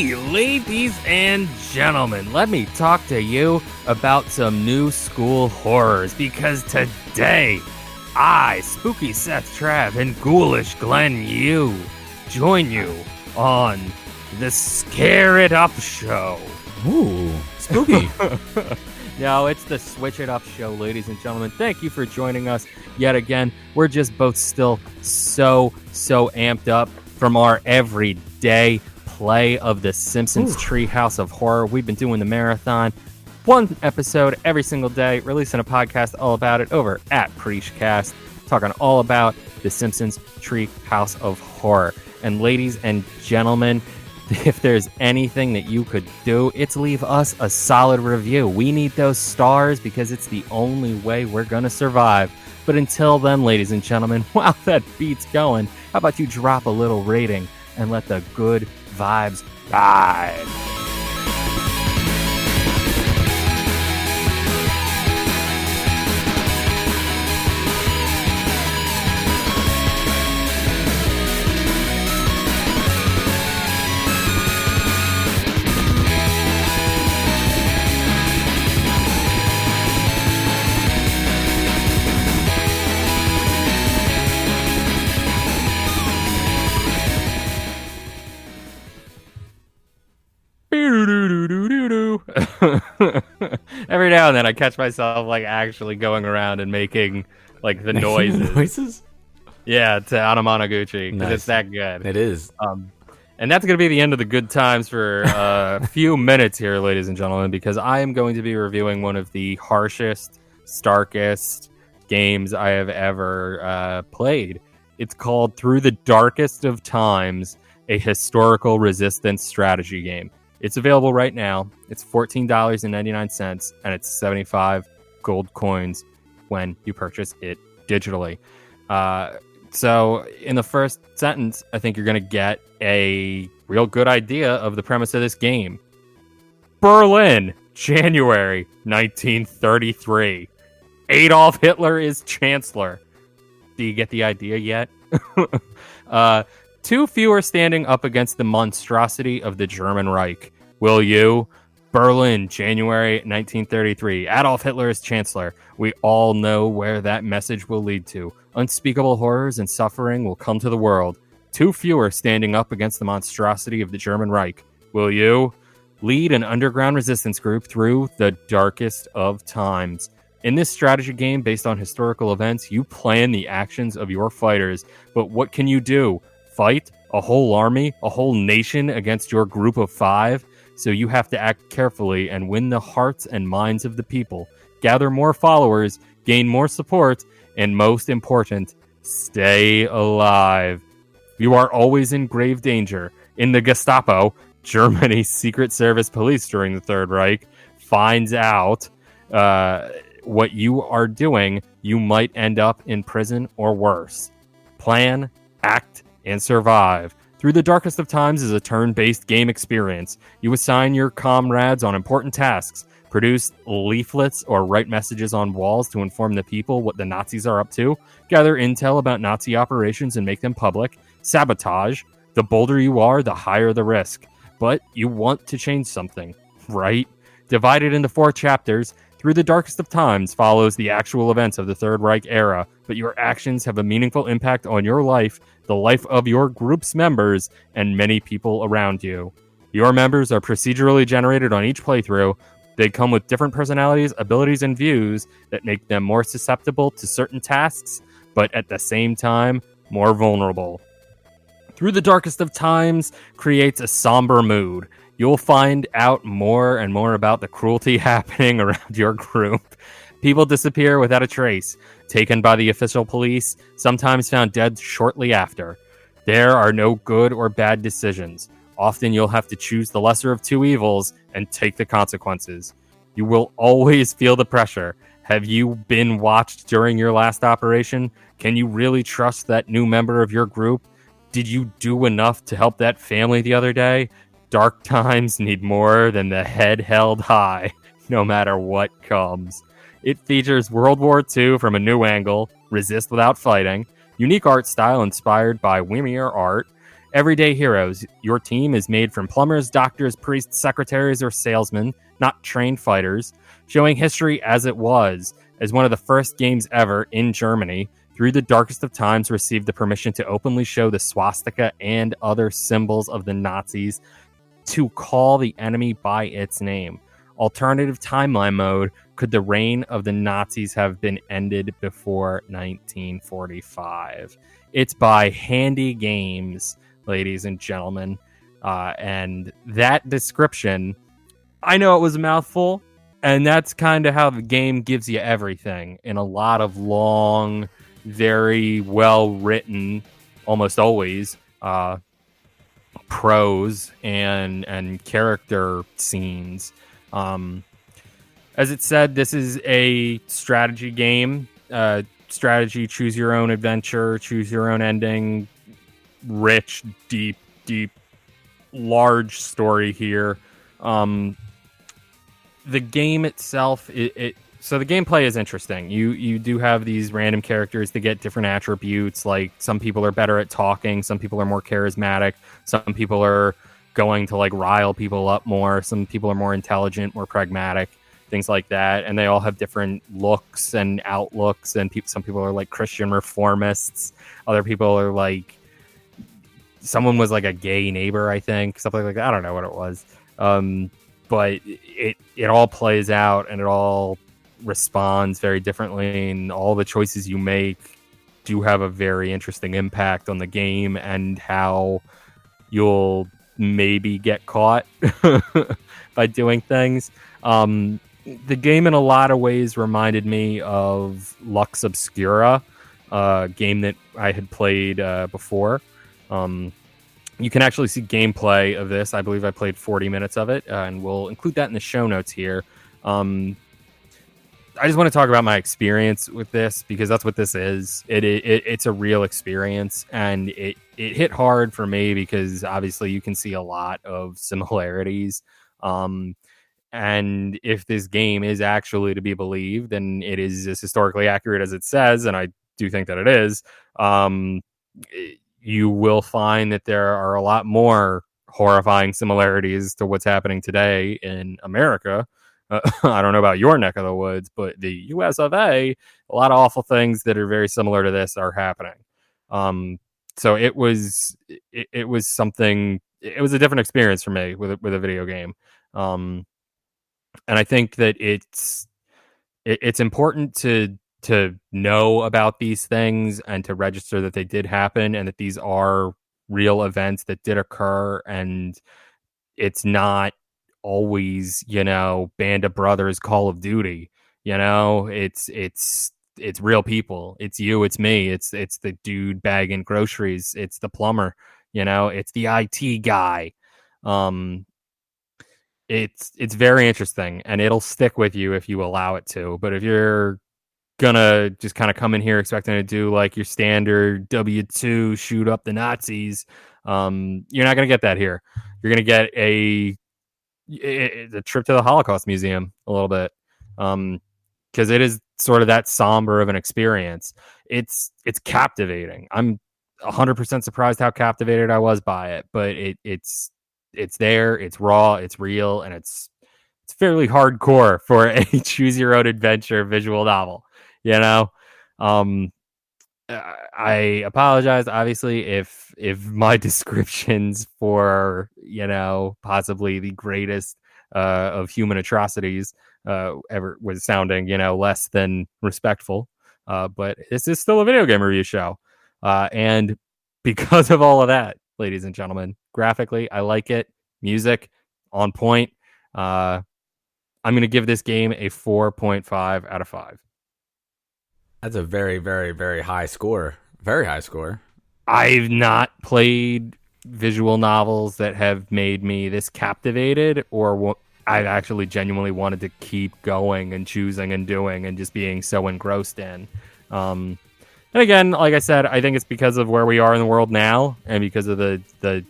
Hey, ladies and gentlemen, let me talk to you about some new school horrors, because today, I, Spooky Seth Trav, and Ghoulish Glenn Yu join you on the Scare It Up Show. Ooh, spooky. No, it's the Switch It Up Show, ladies and gentlemen. Thank you for joining us yet again. We're just both still so amped up from our everyday play of The Simpsons Treehouse of Horror. We've been doing the marathon, one episode every single day, releasing a podcast all about it over at Preachcast, talking all about The Simpsons Treehouse of Horror. And ladies and gentlemen, if there's anything that you could do, it's leave us a solid review. We need those stars because it's the only way we're going to survive. But until then, ladies and gentlemen, while that beat's going, how about you drop a little rating and let the good vibes ride? Every now and then I catch myself like actually going around and making like the noises. Yeah, to Anamanaguchi, because Nice. It's that good. It is. And that's going to be the end of the good times for a few minutes here, ladies and gentlemen, because I am going to be reviewing one of the harshest, starkest games I have ever played. It's called Through the Darkest of Times, a historical resistance strategy game. It's available right now. It's $14.99, and it's 75 gold coins when you purchase it digitally. So in the first sentence, I think you're going to get a real good idea of the premise of this game. Berlin, January 1933. Adolf Hitler is chancellor. Do you get the idea yet? Too few are standing up against the monstrosity of the German Reich. Will you? Berlin, January 1933. Adolf Hitler is chancellor. We all know where that message will lead to. Unspeakable horrors and suffering will come to the world. Too few are standing up against the monstrosity of the German Reich. Will you? Lead an underground resistance group through the darkest of times. In this strategy game based on historical events, you plan the actions of your fighters. But what can you do? Fight a whole army, a whole nation against your group of 5? So you have to act carefully and win the hearts and minds of the people. Gather more followers, gain more support, and most important, stay alive. You are always in grave danger. In the Gestapo, Germany's Secret Service police during the Third Reich, finds out what you are doing, you might end up in prison or worse. Plan, act, and survive. Through the Darkest of Times is a turn-based game experience. You assign your comrades on important tasks, produce leaflets or write messages on walls to inform the people what the Nazis are up to, gather intel about Nazi operations and make them public, sabotage. The bolder you are, the higher the risk. But you want to change something, right? Divided into 4 chapters, Through the Darkest of Times follows the actual events of the Third Reich era, but your actions have a meaningful impact on your life, the life of your group's members, and many people around you. Your members are procedurally generated on each playthrough. They come with different personalities, abilities, and views that make them more susceptible to certain tasks, but at the same time, more vulnerable. Through the Darkest of Times creates a somber mood. You'll find out more and more about the cruelty happening around your group. People disappear without a trace, taken by the official police, sometimes found dead shortly after. There are no good or bad decisions. Often you'll have to choose the lesser of 2 evils and take the consequences. You will always feel the pressure. Have you been watched during your last operation? Can you really trust that new member of your group? Did you do enough to help that family the other day? Dark times need more than the head held high, no matter what comes. It features World War II from a new angle, resist without fighting, unique art style inspired by Wimier art, Everyday heroes. Your team is made from plumbers, doctors, priests, secretaries, or salesmen, not trained fighters. Showing history as it was, as one of the first games ever in Germany, through the darkest of times, received the permission to openly show the swastika and other symbols of the Nazis, to call the enemy by its name. Alternative timeline mode. Could the reign of the Nazis have been ended before 1945? It's by Handy Games, ladies and gentlemen. And that description, I know it was a mouthful, and that's kind of how the game gives you everything in a lot of long, very well written, almost always, prose and character scenes. As it said, this is a strategy game. Strategy, choose your own adventure, choose your own ending. Rich, deep, large story here. The game itself, so the gameplay is interesting. You do have these random characters that get different attributes. Like some people are better at talking, some people are more charismatic, some people are going to like rile people up more, some people are more intelligent, more pragmatic, things like that. And they all have different looks and outlooks. And some people are like Christian reformists. Other people are like, someone was like a gay neighbor, I think, something like that. I don't know what it was. But it all plays out and it all responds very differently, and all the choices you make do have a very interesting impact on the game and how you'll maybe get caught by doing things. The game in a lot of ways reminded me of Lux Obscura, a game that I had played before. You can actually see gameplay of this. I believe I played 40 minutes of it, and we'll include that in the show notes here. I just want to talk about my experience with this because that's what this is. It's a real experience, and it hit hard for me because obviously you can see a lot of similarities. And if this game is actually to be believed, and it is as historically accurate as it says, and I do think that it is, you will find that there are a lot more horrifying similarities to what's happening today in America. I don't know about your neck of the woods, but the US of A lot of awful things that are very similar to this are happening. So it was something. It was a different experience for me with a video game. And I think that it's important to know about these things and to register that they did happen and that these are real events that did occur, and it's not always, Band of Brothers, Call of Duty. It's real people. It's you, it's me, it's the dude bagging groceries, it's the plumber, it's the IT guy. It's very interesting, and it'll stick with you if you allow it to. But if you're gonna just kind of come in here expecting to do like your standard W2 shoot up the Nazis, you're not gonna get that here. You're gonna get a trip to the Holocaust Museum a little bit, because it is sort of that somber of an experience. It's captivating. I'm 100% surprised how captivated I was by it, but it's there, it's raw, it's real, and it's fairly hardcore for a choose your own adventure visual novel. I apologize, obviously, if my descriptions for possibly the greatest of human atrocities ever was sounding less than respectful. But this is still a video game review show, and because of all of that, ladies and gentlemen, graphically, I like it. Music on point. I'm going to give this game a 4.5 out of 5. That's a very, very, very high score. Very high score. I've not played visual novels that have made me this captivated, or I've actually genuinely wanted to keep going and choosing and doing and just being so engrossed in. And again, like I said, I think it's because of where we are in the world now and because of the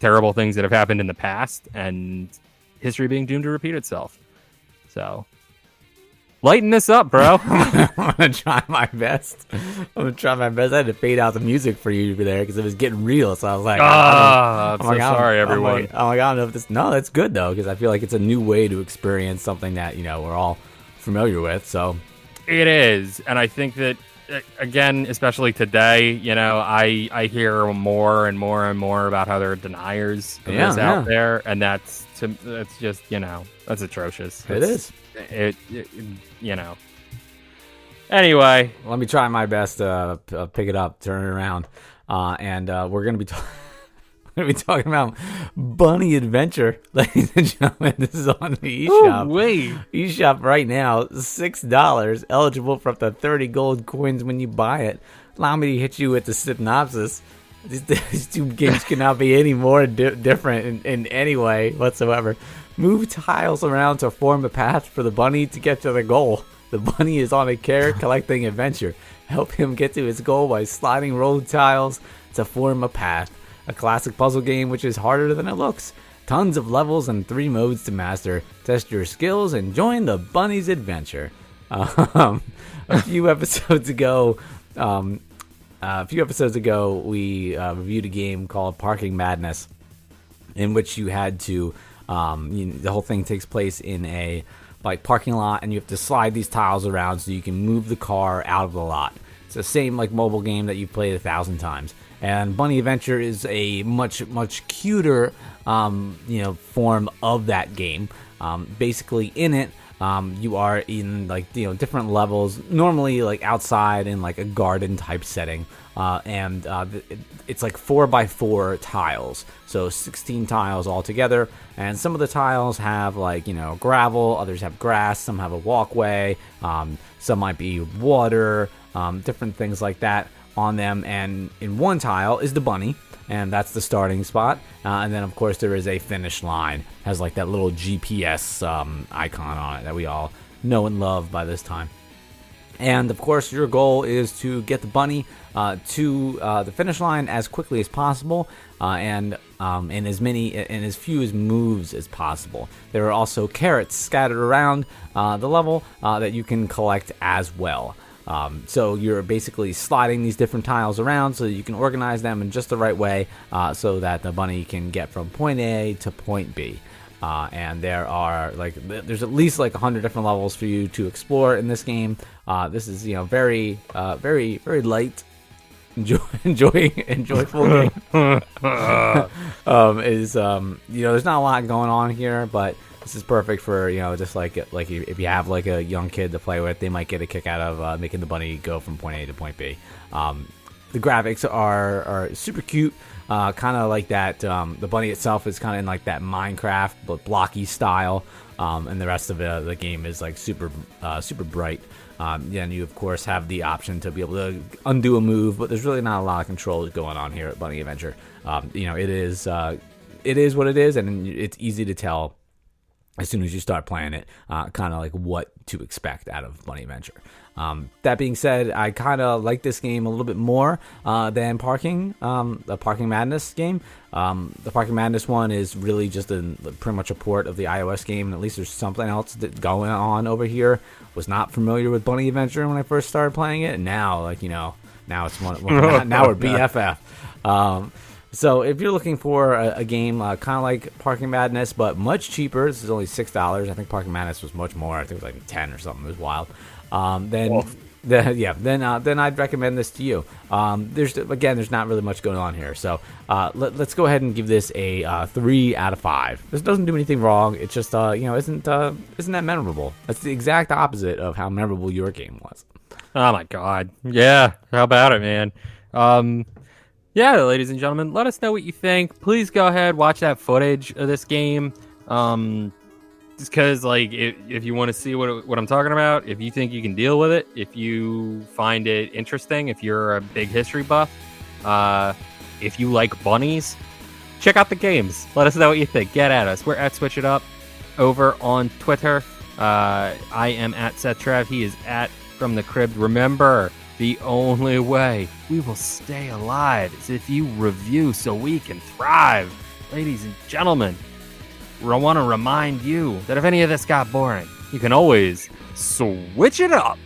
terrible things that have happened in the past and history being doomed to repeat itself. So Lighten this up, bro. I'm gonna try my best. I had to fade out the music for you there because it was getting real. So I was like, I'm so sorry, everyone. I don't know if this. No, that's good though because I feel like it's a new way to experience something that we're all familiar with. So it is, and I think that again, especially today, I hear more and more and more about how there are deniers of this out there, and that's just that's atrocious. It is. Anyway, let me try my best to pick it up, turn it around, and we're gonna be talking about Bunny Adventure, ladies and gentlemen. This is on the eShop. eShop right now, $6, eligible for up to 30 gold coins when you buy it. Allow me to hit you with the synopsis. These two games cannot be any more different in any way whatsoever. Move tiles around to form a path for the bunny to get to the goal. The bunny is on a carrot collecting adventure. Help him get to his goal by sliding rolled tiles to form a path. A classic puzzle game which is harder than it looks. Tons of levels and 3 modes to master. Test your skills and join the bunny's adventure. A few episodes ago, we reviewed a game called Parking Madness, in which you had to the whole thing takes place in a parking lot, and you have to slide these tiles around so you can move the car out of the lot. It's the same mobile game that you've played 1,000 times. And Bunny Adventure is a much cuter form of that game. Basically in it, you are in different levels, normally outside in a garden type setting, and it's 4x4 tiles, so 16 tiles altogether. And some of the tiles have gravel, others have grass, some have a walkway, some might be water, different things like that on them. And in one tile is the bunny, and that's the starting spot. And then, of course, there is a finish line. It has that little GPS icon on it that we all know and love by this time. And, of course, your goal is to get the bunny to the finish line as quickly as possible, and in as few as moves as possible. There are also carrots scattered around the level that you can collect as well. So you're basically sliding these different tiles around so that you can organize them in just the right way, so that the bunny can get from point A to point B. And there are there's at least 100 different levels for you to explore in this game. This is very light, enjoyable game. There's not a lot going on here, but this is perfect for just if you have a young kid to play with, they might get a kick out of making the bunny go from point A to point B. The graphics are super cute, kind of like that. The bunny itself is kind of in that Minecraft but blocky style, and the rest of the game is super bright. And you of course have the option to be able to undo a move, but there's really not a lot of controls going on here at Bunny Adventure. It is what it is, and it's easy to tell as soon as you start playing it, kind of what to expect out of Bunny Adventure. That being said, I kind of like this game a little bit more than the Parking Madness game. The Parking Madness one is really just pretty much a port of the iOS game, and at least there's something else going on over here. Was not familiar with Bunny Adventure when I first started playing it, and now now it's now we're BFF. So if you're looking for a game kind of like Parking Madness, but much cheaper, this is only $6. I think Parking Madness was much more. I think it was 10 or something. It was wild. Then I'd recommend this to you. There's not really much going on here. So let's go ahead and give this a 3 out of 5. This doesn't do anything wrong. It's just isn't that memorable. That's the exact opposite of how memorable your game was. Oh my god. Yeah. How about it, man? Yeah, ladies and gentlemen, let us know what you think. Please go ahead, watch that footage of this game. Just because, if you want to see what I'm talking about, if you think you can deal with it, if you find it interesting, if you're a big history buff, if you like bunnies, check out the games. Let us know what you think. Get at us. We're at SwitchITUP over on Twitter. I am at SethTrev. He is at From the Crib. Remember, the only way we will stay alive is if you review so we can thrive. Ladies and gentlemen, I want to remind you that if any of this got boring, you can always switch it up.